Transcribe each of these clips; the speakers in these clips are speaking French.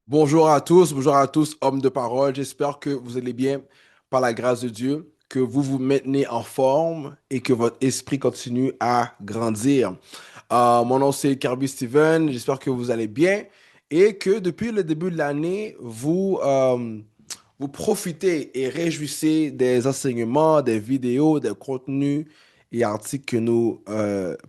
Bonjour à tous, hommes de parole. J'espère que vous allez bien par la grâce de Dieu, que vous vous maintenez en forme et que votre esprit continue à grandir. Mon nom c'est Kirby Steven. J'espère que vous allez bien et que depuis le début de l'année, vous profitez et réjouissez des enseignements, des vidéos, des contenus et articles que nous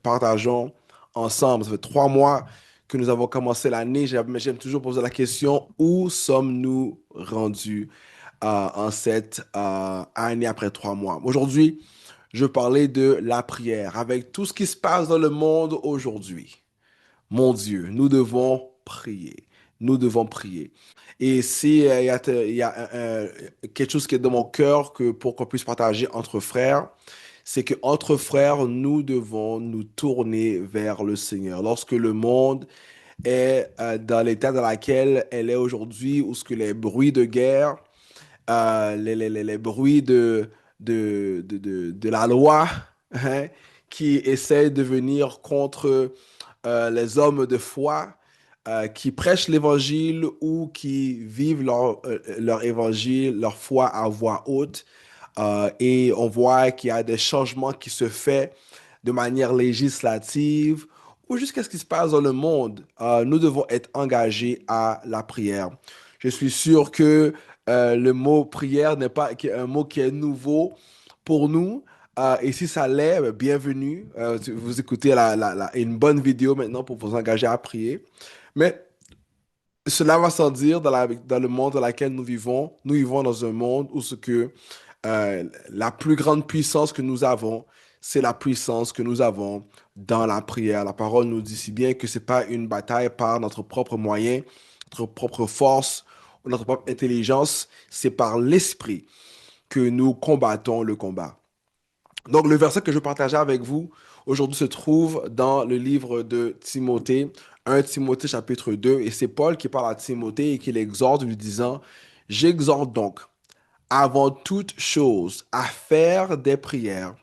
partageons ensemble. Ça fait 3 mois que nous avons commencé l'année. J'aime toujours poser la question, où sommes-nous rendus en cette année après 3 mois? Aujourd'hui, je parlais de la prière. Avec tout ce qui se passe dans le monde aujourd'hui, mon Dieu, nous devons prier. Nous devons prier. Et si il y a quelque chose qui est dans mon cœur que pour qu'on puisse partager entre frères, c'est que entre frères, nous devons nous tourner vers le Seigneur. Lorsque le monde est dans l'état dans lequel elle est aujourd'hui, où ce que les bruits de guerre, les bruits de la loi, hein, qui essaient de venir contre les hommes de foi, qui prêchent l'évangile ou qui vivent leur évangile, leur foi à voix haute. Et on voit qu'il y a des changements qui se font de manière législative ou jusqu'à ce qui se passe dans le monde. Nous devons être engagés à la prière. Je suis sûr que le mot prière n'est pas un mot qui est nouveau pour nous. Et si ça l'est, bienvenue. Vous écoutez une bonne vidéo maintenant pour vous engager à prier. Mais cela va sans dire, dans le monde dans lequel nous vivons dans un monde où la plus grande puissance que nous avons, c'est la puissance que nous avons dans la prière. La parole nous dit si bien que ce n'est pas une bataille par notre propre moyen, notre propre force ou notre propre intelligence, c'est par l'esprit que nous combattons le combat. Donc, le verset que je partageais avec vous aujourd'hui se trouve dans le livre de Timothée, 1 Timothée chapitre 2, et c'est Paul qui parle à Timothée et qui l'exhorte lui disant, j'exhorte donc avant toute chose à faire des prières,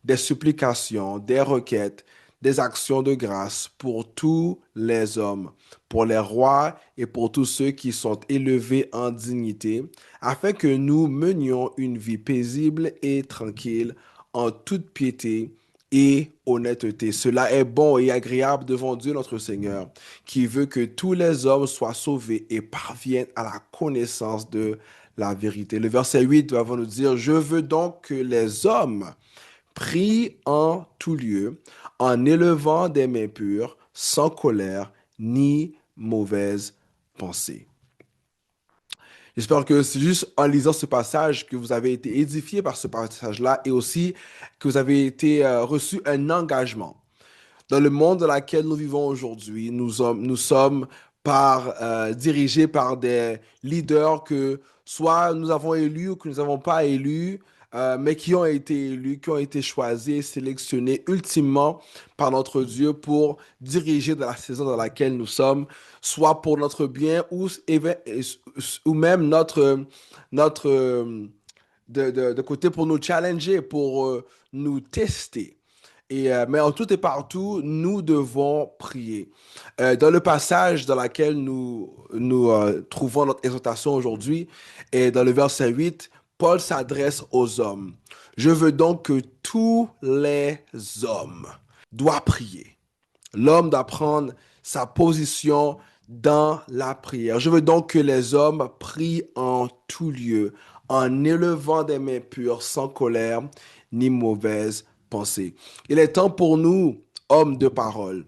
des supplications, des requêtes, des actions de grâce pour tous les hommes, pour les rois et pour tous ceux qui sont élevés en dignité, afin que nous menions une vie paisible et tranquille en toute piété et honnêteté. Cela est bon et agréable devant Dieu notre Seigneur, qui veut que tous les hommes soient sauvés et parviennent à la connaissance de la vérité. Le verset 8 va nous dire, je veux donc que les hommes prient en tout lieu, en élevant des mains pures, sans colère ni mauvaise pensée. J'espère que c'est juste en lisant ce passage que vous avez été édifié par ce passage-là et aussi que vous avez été reçu un engagement. Dans le monde dans lequel nous vivons aujourd'hui, nous sommes dirigés par des leaders que soit nous avons élus ou que nous n'avons pas élus, mais qui ont été élus, qui ont été choisis, sélectionnés ultimement par notre Dieu pour diriger dans la saison dans laquelle nous sommes, soit pour notre bien ou même notre de côté pour nous challenger, pour nous tester. Mais en tout et partout, nous devons prier. Dans le passage dans lequel nous trouvons notre exhortation aujourd'hui, et dans le verset 8, Paul s'adresse aux hommes. Je veux donc que tous les hommes doivent prier. L'homme doit prendre sa position dans la prière. Je veux donc que les hommes prient en tout lieu, en élevant des mains pures, sans colère ni mauvaise pensée. Il est temps pour nous, hommes de parole,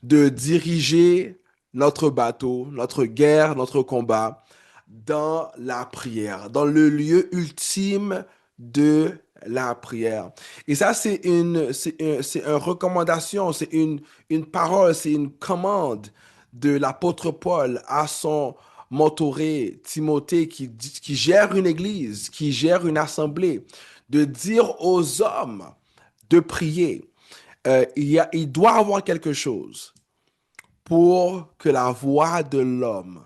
de diriger notre bateau, notre guerre, notre combat dans la prière, dans le lieu ultime de la prière. Et ça, c'est une recommandation, une parole, c'est une commande de l'apôtre Paul à son mentoré Timothée qui gère une église, qui gère une assemblée, de dire aux hommes de prier. Il doit avoir quelque chose pour que la voix de l'homme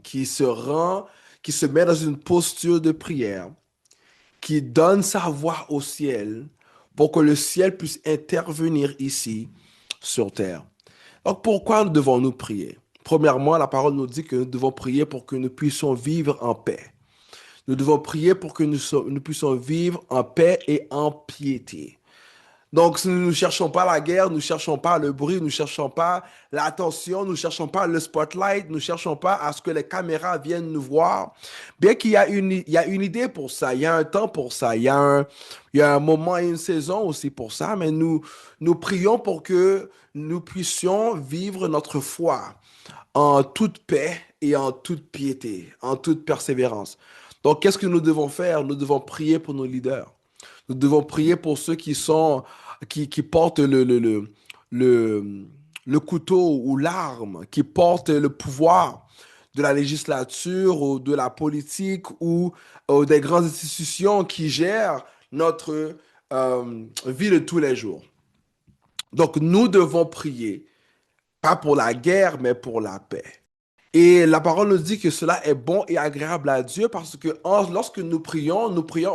qui se met dans une posture de prière, qui donne sa voix au ciel pour que le ciel puisse intervenir ici sur terre. Donc pourquoi devons-nous prier? Premièrement, la parole nous dit que nous devons prier pour que nous puissions vivre en paix. Nous devons prier pour que nous puissions vivre en paix et en piété. Donc, si nous ne cherchons pas la guerre, nous ne cherchons pas le bruit, nous ne cherchons pas l'attention, nous ne cherchons pas le spotlight, nous ne cherchons pas à ce que les caméras viennent nous voir. Bien qu'il y a il y a une idée pour ça, il y a un temps pour ça, il y a un moment et une saison aussi pour ça, mais nous prions pour que nous puissions vivre notre foi en toute paix et en toute piété, en toute persévérance. Donc, qu'est-ce que nous devons faire? Nous devons prier pour nos leaders. Nous devons prier pour ceux qui portent le, le couteau ou l'arme, qui portent le pouvoir de la législature ou de la politique ou des grandes institutions qui gèrent notre vie de tous les jours. Donc, nous devons prier, pas pour la guerre, mais pour la paix. Et la parole nous dit que cela est bon et agréable à Dieu parce que lorsque nous prions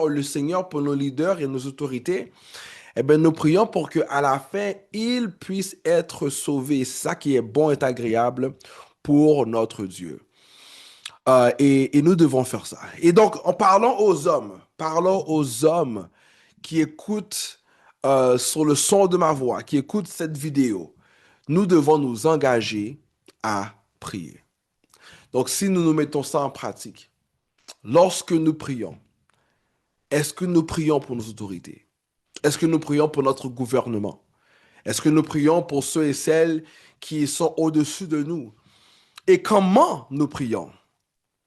le Seigneur pour nos leaders et nos autorités. Eh bien, nous prions pour qu'à la fin, ils puissent être sauvés. C'est ça qui est bon et agréable pour notre Dieu. Et nous devons faire ça. Et donc, en parlons aux hommes qui écoutent sur le son de ma voix, qui écoutent cette vidéo. Nous devons nous engager à prier. Donc, si nous nous mettons ça en pratique, lorsque nous prions, est-ce que nous prions pour nos autorités? Est-ce que nous prions pour notre gouvernement? Est-ce que nous prions pour ceux et celles qui sont au-dessus de nous? Et comment nous prions?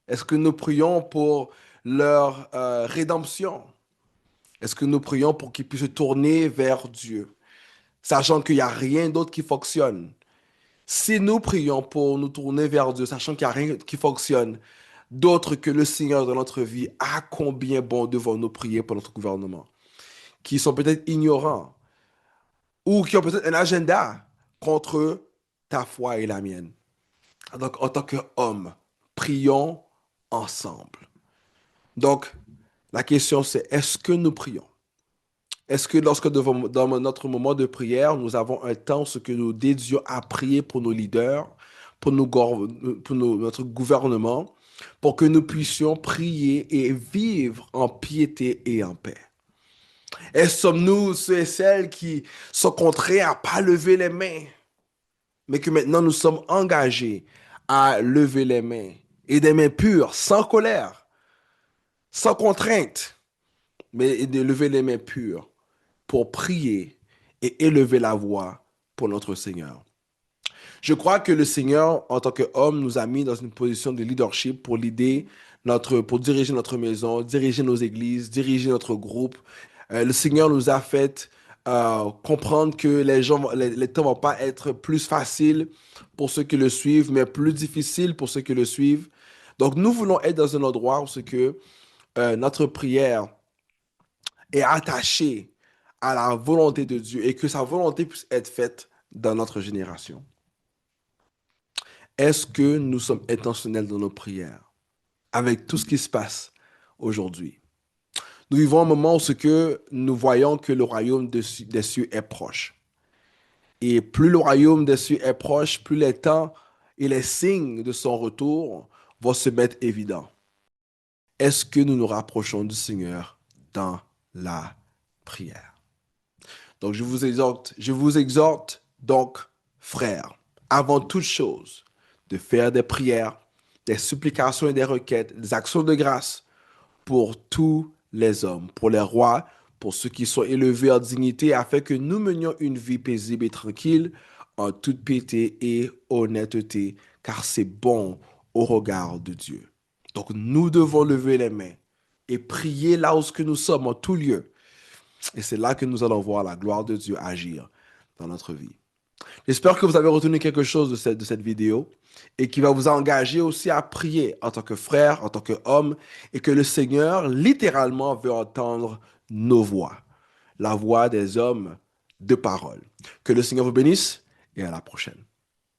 Est-ce que nous prions pour leur rédemption? Est-ce que nous prions pour qu'ils puissent se tourner vers Dieu, sachant qu'il n'y a rien d'autre qui fonctionne? Si nous prions pour nous tourner vers Dieu, sachant qu'il n'y a rien qui fonctionne d'autre que le Seigneur de notre vie, à combien bon devons-nous prier pour notre gouvernement, qui sont peut-être ignorants ou qui ont peut-être un agenda contre ta foi et la mienne. Donc, en tant qu'homme, prions ensemble. Donc, la question c'est, est-ce que nous prions? Est-ce que lorsque dans notre moment de prière, nous avons un temps ce que nous dédions à prier pour nos leaders, notre gouvernement, pour que nous puissions prier et vivre en piété et en paix? Est-ce sommes-nous ceux et celles qui sont contraints à ne pas lever les mains, mais que maintenant nous sommes engagés à lever les mains et des mains pures, sans colère, sans contrainte, mais de lever les mains pures pour prier et élever la voix pour notre Seigneur. Je crois que le Seigneur, en tant qu'homme, nous a mis dans une position de leadership pour pour diriger notre maison, diriger nos églises, diriger notre groupe. Le Seigneur nous a fait comprendre que les temps ne vont pas être plus faciles pour ceux qui le suivent, mais plus difficiles pour ceux qui le suivent. Donc, nous voulons être dans un endroit où notre prière est attachée à la volonté de Dieu et que sa volonté puisse être faite dans notre génération. Est-ce que nous sommes intentionnels dans nos prières avec tout ce qui se passe aujourd'hui? Nous vivons un moment où nous voyons que le royaume des cieux est proche. Et plus le royaume des cieux est proche, plus les temps et les signes de son retour vont se mettre évidents. Est-ce que nous nous rapprochons du Seigneur dans la prière? Donc, je vous exhorte donc, frères, avant toute chose, de faire des prières, des supplications et des requêtes, des actions de grâce pour tous les hommes, pour les rois, pour ceux qui sont élevés en dignité, afin que nous menions une vie paisible et tranquille, en toute piété et honnêteté, car c'est bon au regard de Dieu. Donc, nous devons lever les mains et prier là où nous sommes, en tout lieu. Et c'est là que nous allons voir la gloire de Dieu agir dans notre vie. J'espère que vous avez retenu quelque chose de cette vidéo et qui va vous engager aussi à prier en tant que frère, en tant qu'homme, et que le Seigneur, littéralement, veut entendre nos voix, la voix des hommes de parole. Que le Seigneur vous bénisse et à la prochaine.